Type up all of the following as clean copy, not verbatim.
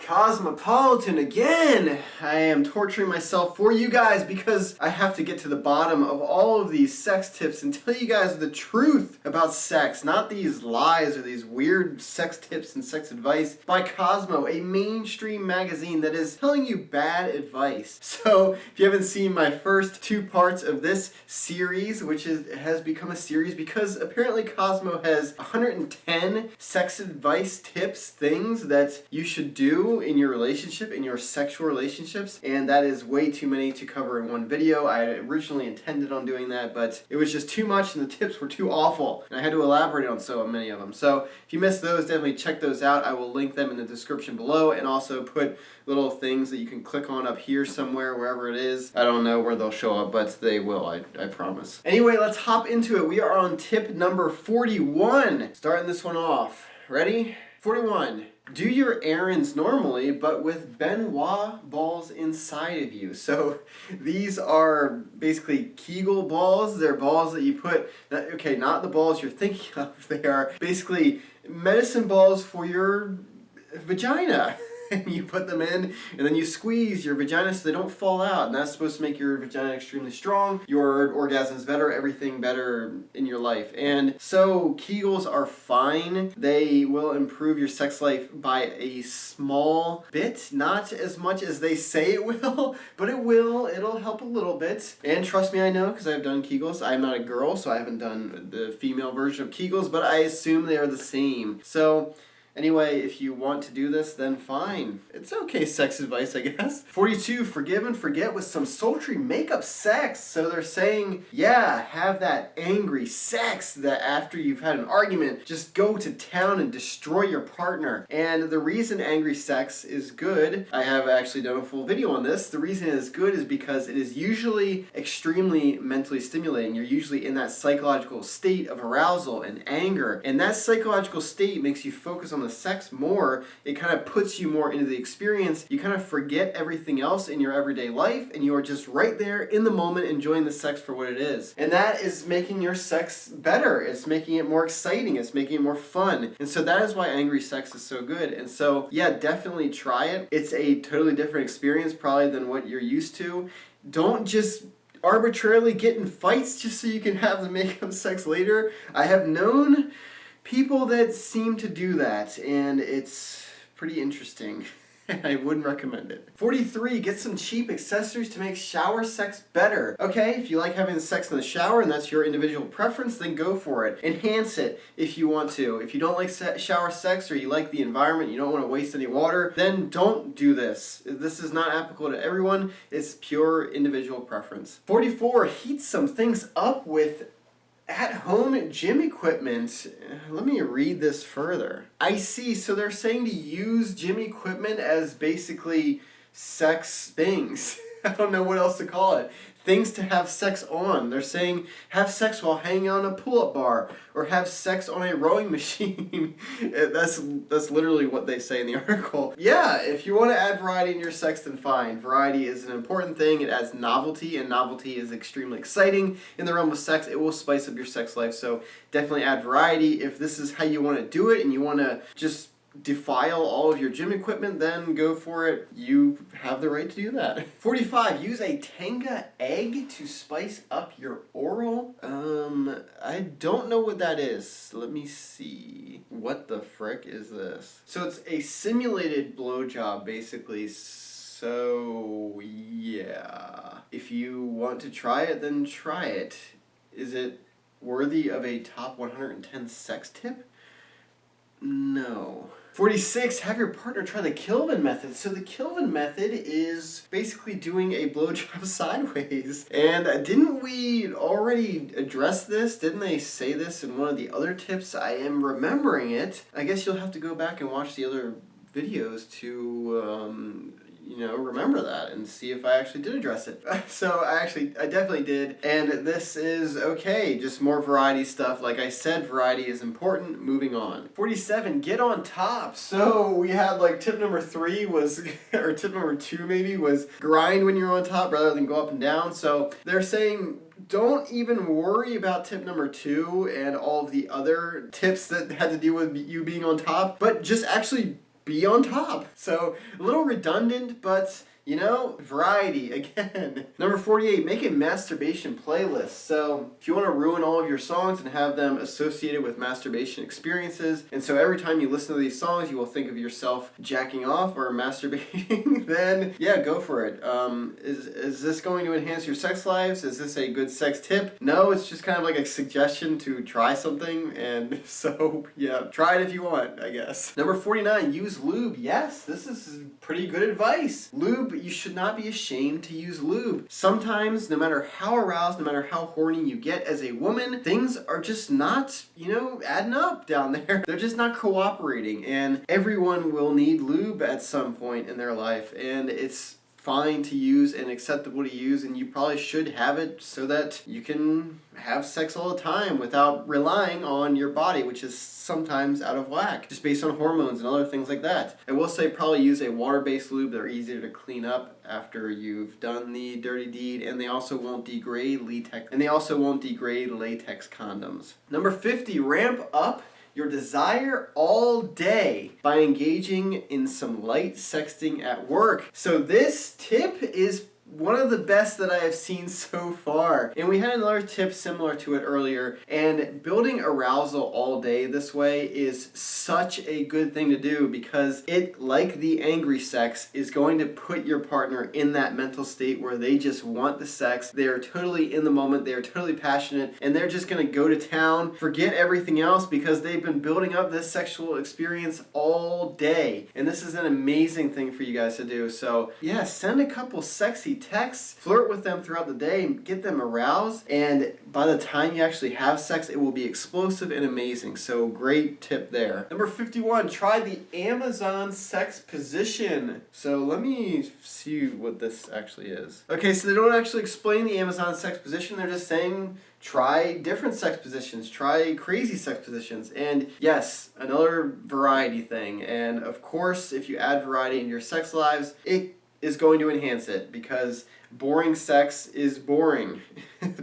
Cosmopolitan again! I am torturing myself for you guys because I have to get to the bottom of all of these sex tips and tell you guys the truth about sex, not these lies or these weird sex tips and sex advice by Cosmo, a mainstream magazine that is telling you bad advice. So, if you haven't seen my first two parts of this series, which has become a series because apparently Cosmo has 110 sex advice tips, things that you should do in your relationship, in your sexual relationships, and that is way too many to cover in one video. I originally intended on doing that, but it was just too much and the tips were too awful, and I had to elaborate on so many of them. So if you missed those, definitely check those out. I will link them in the description below and also put little things that you can click on up here somewhere, wherever it is. I don't know where they'll show up, but they will, I promise. Anyway, let's hop into it. We are on tip number 41. Starting this one off. Ready? 41. Do your errands normally, but with Benoit balls inside of you. So these are basically Kegel balls. They're balls that you put, okay, not the balls you're thinking of. They are basically medicine balls for your vagina. And you put them in, and then you squeeze your vagina so they don't fall out, and that's supposed to make your vagina extremely strong, your orgasms better, everything better in your life. And so Kegels are fine. They will improve your sex life by a small bit, not as much as they say it will, but it will. It'll help a little bit. And trust me, I know, because I've done Kegels. I'm not a girl, so I haven't done the female version of Kegels, but I assume they are the same. So anyway, if you want to do this, then fine. It's okay sex advice, I guess. 42, forgive and forget with some sultry makeup sex. So they're saying, yeah, have that angry sex that after you've had an argument, just go to town and destroy your partner. And the reason angry sex is good, I have actually done a full video on this, the reason it is good is because it is usually extremely mentally stimulating. You're usually in that psychological state of arousal and anger. And that psychological state makes you focus on the sex more. It kind of puts you more into the experience. You kind of forget everything else in your everyday life and you are just right there in the moment enjoying the sex for what it is. And that is making your sex better. It's making it more exciting. It's making it more fun. And so that is why angry sex is so good. And so yeah, definitely try it. It's a totally different experience probably than what you're used to. Don't just arbitrarily get in fights just so you can have the makeup sex later. I have known people that seem to do that, and it's pretty interesting. I wouldn't recommend it. 43, get some cheap accessories to make shower sex better. Okay, if you like having sex in the shower and that's your individual preference, then go for it. Enhance it if you want to. If you don't like shower sex or you like the environment, you don't want to waste any water, then don't do this. This is not applicable to everyone. It's pure individual preference. 44, heat some things up with at-home gym equipment. Let me read this further. I see, so they're saying to use gym equipment as basically sex things. I don't know what else to call it. Things to have sex on. They're saying have sex while hanging on a pull-up bar or have sex on a rowing machine. That's literally what they say in the article. Yeah, if you want to add variety in your sex, then fine. Variety is an important thing. It adds novelty, and novelty is extremely exciting in the realm of sex. It will spice up your sex life, so definitely add variety. If this is how you want to do it and you want to just defile all of your gym equipment, then go for it. You have the right to do that. 45, use a Tenga egg to spice up your oral. I don't know what that is. Let me see. What the frick is this? So it's a simulated blowjob, basically. So yeah, if you want to try it, then try it. Is it worthy of a top 110 sex tip? No. 46, have your partner try the Kelvin method. So the Kelvin method is basically doing a blowjob sideways. And didn't we already address this? Didn't they say this in one of the other tips? I am remembering it. I guess you'll have to go back and watch the other videos to remember that and see if I actually did address it. So I definitely did, and this is okay, just more variety stuff. Like I said, variety is important. Moving on. 47, get on top. So we had like tip number 3 was, or tip number 2 maybe, was grind when you're on top rather than go up and down. So they're saying don't even worry about tip number 2 and all of the other tips that had to do with you being on top, but just actually be on top. So a little redundant, but you know, variety again. Number 48, make a masturbation playlist. So if you want to ruin all of your songs and have them associated with masturbation experiences, and so every time you listen to these songs, you will think of yourself jacking off or masturbating, then yeah, go for it. Is this going to enhance your sex lives? Is this a good sex tip? No, it's just kind of like a suggestion to try something, and so yeah, try it if you want, I guess. Number 49, use lube. Yes, this is pretty good advice. Lube, you should not be ashamed to use lube. Sometimes, no matter how aroused, no matter how horny you get as a woman, things are just not, adding up down there. They're just not cooperating, and everyone will need lube at some point in their life, and it's fine to use and acceptable to use, and you probably should have it so that you can have sex all the time without relying on your body, which is sometimes out of whack, just based on hormones and other things like that. I will say probably use a water-based lube. They're easier to clean up after you've done the dirty deed, and they also won't degrade latex condoms. Number 50, ramp up your desire all day by engaging in some light sexting at work. So this tip is one of the best that I have seen so far. And we had another tip similar to it earlier, and building arousal all day this way is such a good thing to do because it, like the angry sex, is going to put your partner in that mental state where they just want the sex. They are totally in the moment, they are totally passionate, and they're just going to go to town, forget everything else because they've been building up this sexual experience all day. And this is an amazing thing for you guys to do. So yeah, send a couple sexy texts, flirt with them throughout the day, get them aroused, and by the time you actually have sex, it will be explosive and amazing. So great tip there. Number 51, try the Amazon sex position. So let me see what this actually is. Okay, so they don't actually explain the Amazon sex position, they're just saying try different sex positions, try crazy sex positions, and yes, another variety thing. And of course, if you add variety in your sex lives, it is going to enhance it because boring sex is boring.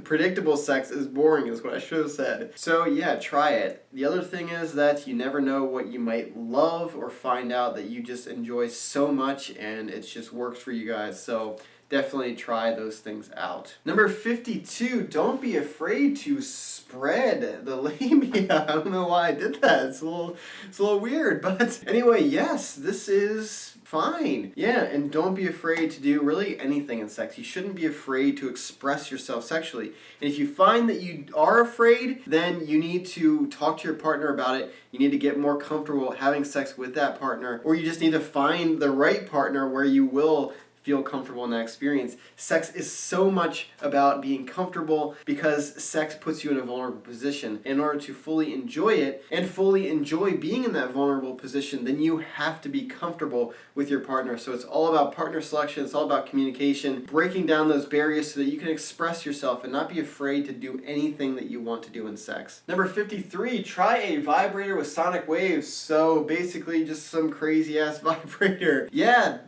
Predictable sex is boring is what I should have said. So yeah, try it. The other thing is that you never know what you might love or find out that you just enjoy so much and it just works for you guys. So definitely try those things out. Number 52, don't be afraid to spread the labia. I don't know why I did that. It's a little weird, but anyway, yes, this is fine. Yeah, and don't be afraid to do really anything in sex. You shouldn't be afraid to express yourself sexually. And if you find that you are afraid, then you need to talk to your partner about it. You need to get more comfortable having sex with that partner, or you just need to find the right partner where you will feel comfortable in that experience. Sex is so much about being comfortable because sex puts you in a vulnerable position. In order to fully enjoy it and fully enjoy being in that vulnerable position, then you have to be comfortable with your partner. So it's all about partner selection, it's all about communication, breaking down those barriers so that you can express yourself and not be afraid to do anything that you want to do in sex. Number 53, try a vibrator with sonic waves. So basically just some crazy ass vibrator. Yeah,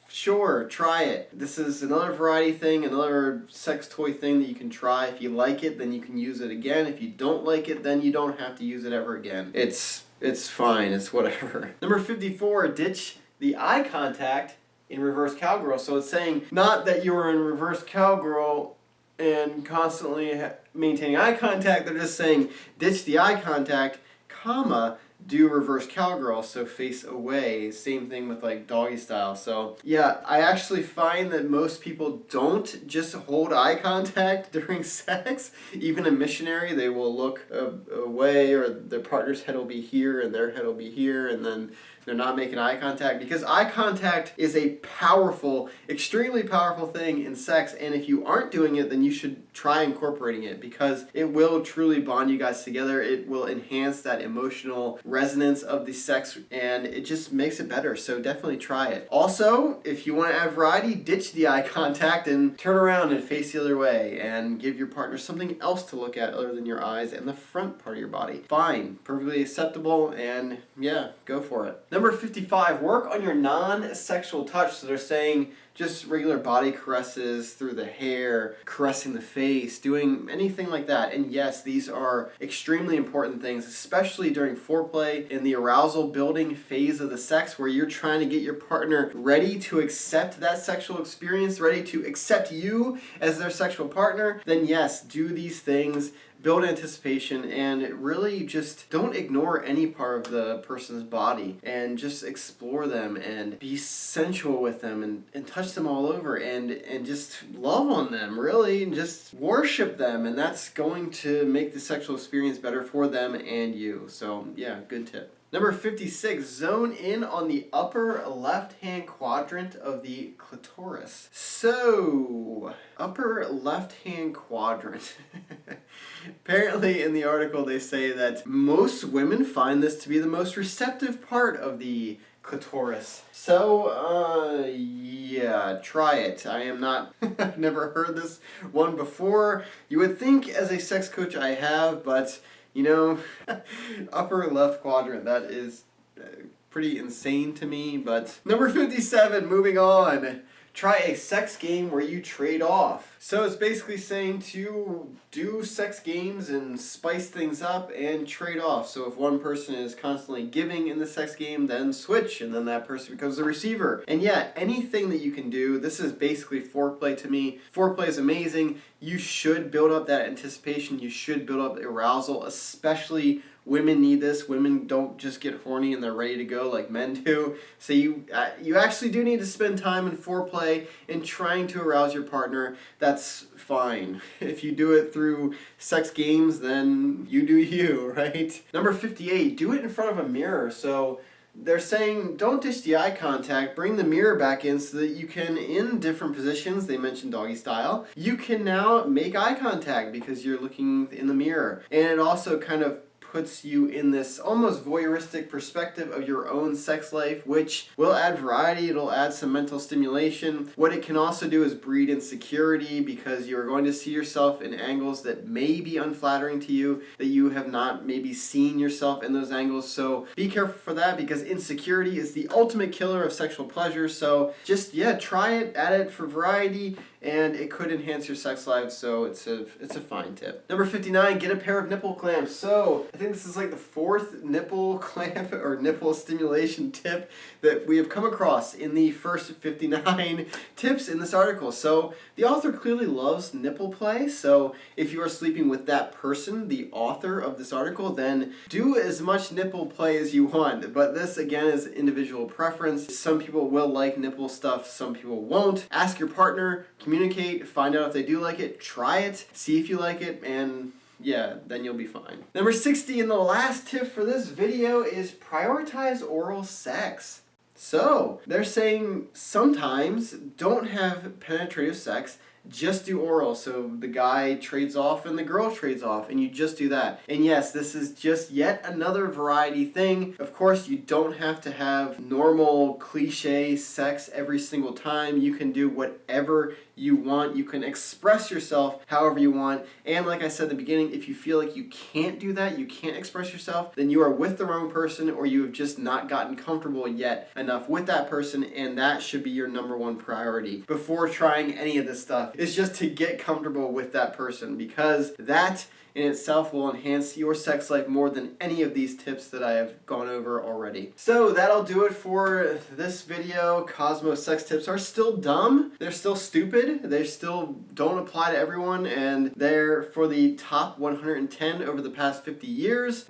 sure, try it. This is another variety thing, another sex toy thing that you can try. If you like it, then you can use it again. If you don't like it, then you don't have to use it ever again. It's fine, it's whatever. Number 54, ditch the eye contact in reverse cowgirl. So it's saying not that you are in reverse cowgirl and constantly maintaining eye contact, they're just saying ditch the eye contact, comma, do reverse cowgirl, so face away. Same thing with like doggy style. So yeah, I actually find that most people don't just hold eye contact during sex. Even a missionary, they will look away, or their partner's head will be here and their head will be here, and then they're not making eye contact, because eye contact is a powerful, extremely powerful thing in sex, and if you aren't doing it, then you should try incorporating it, because it will truly bond you guys together. It will enhance that emotional resonance of the sex, and it just makes it better, so definitely try it. Also, if you want to add variety, ditch the eye contact and turn around and face the other way, and give your partner something else to look at other than your eyes and the front part of your body. Fine, perfectly acceptable, and yeah, go for it. Number 55, work on your non-sexual touch. So they're saying just regular body caresses through the hair, caressing the face, doing anything like that. And yes, these are extremely important things, especially during foreplay in the arousal building phase of the sex, where you're trying to get your partner ready to accept that sexual experience, ready to accept you as their sexual partner. Then yes, do these things. Build anticipation and really just don't ignore any part of the person's body, and just explore them and be sensual with them and touch them all over and just love on them, really, and just worship them. And that's going to make the sexual experience better for them and you. So yeah, good tip. Number 56, zone in on the upper left-hand quadrant of the clitoris. So, upper left-hand quadrant. Apparently in the article they say that most women find this to be the most receptive part of the clitoris. So, yeah, try it. I am not, I've never heard this one before. You would think as a sex coach I have, but you know, upper left quadrant, that is pretty insane to me. But number 57, moving on. Try a sex game where you trade off. So it's basically saying to do sex games and spice things up and trade off. So if one person is constantly giving in the sex game, then switch, and then that person becomes the receiver. And yeah, anything that you can do, this is basically foreplay to me. Foreplay is amazing. You should build up that anticipation. You should build up arousal, especially women need this. Women don't just get horny and they're ready to go like men do. So you actually do need to spend time in foreplay and trying to arouse your partner. That's fine. If you do it through sex games, then you do you, right? Number 58, do it in front of a mirror. So they're saying don't ditch the eye contact, bring the mirror back in so that you can, in different positions, they mentioned doggy style, you can now make eye contact because you're looking in the mirror. And it also kind of puts you in this almost voyeuristic perspective of your own sex life, which will add variety, it'll add some mental stimulation. What it can also do is breed insecurity because you're going to see yourself in angles that may be unflattering to you, that you have not maybe seen yourself in those angles. So be careful for that, because insecurity is the ultimate killer of sexual pleasure. So just, yeah, try it, add it for variety, and it could enhance your sex life, so it's a fine tip. Number 59, get a pair of nipple clamps. So I think this is like the fourth nipple clamp or nipple stimulation tip that we have come across in the first 59 tips in this article. So the author clearly loves nipple play, so if you are sleeping with that person, the author of this article, then do as much nipple play as you want. But this, again, is individual preference. Some people will like nipple stuff, some people won't. Ask your partner, communicate, find out if they do like it, try it, see if you like it, and yeah, then you'll be fine. Number 60, and the last tip for this video, is prioritize oral sex. So they're saying sometimes don't have penetrative sex, just do oral. So the guy trades off and the girl trades off, and you just do that. And yes, this is just yet another variety thing. Of course, you don't have to have normal cliche sex every single time. You can do whatever you want. You can express yourself however you want. And like I said at the beginning, if you feel like you can't do that, you can't express yourself, then you are with the wrong person, or you have just not gotten comfortable yet enough with that person, and that should be your number one priority before trying any of this stuff, is just to get comfortable with that person, because that in itself will enhance your sex life more than any of these tips that I have gone over already. So that'll do it for this video. Cosmo sex tips are still dumb. They're still stupid. They still don't apply to everyone, and they're for the top 110 over the past 50 years.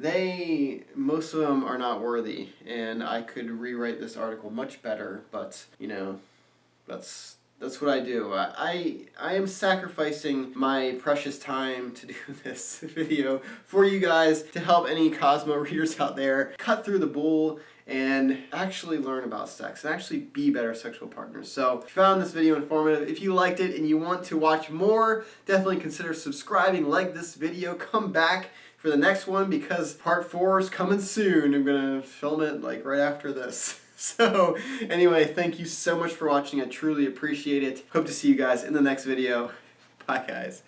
Most of them are not worthy, and I could rewrite this article much better, but you know, that's what I do. I am sacrificing my precious time to do this video for you guys, to help any Cosmo readers out there cut through the bull and actually learn about sex and actually be better sexual partners. So if you found this video informative, if you liked it and you want to watch more, definitely consider subscribing, like this video, come back for the next one because part 4 is coming soon. I'm gonna film it like right after this. So anyway, thank you so much for watching. I truly appreciate it. Hope to see you guys in the next video. Bye guys.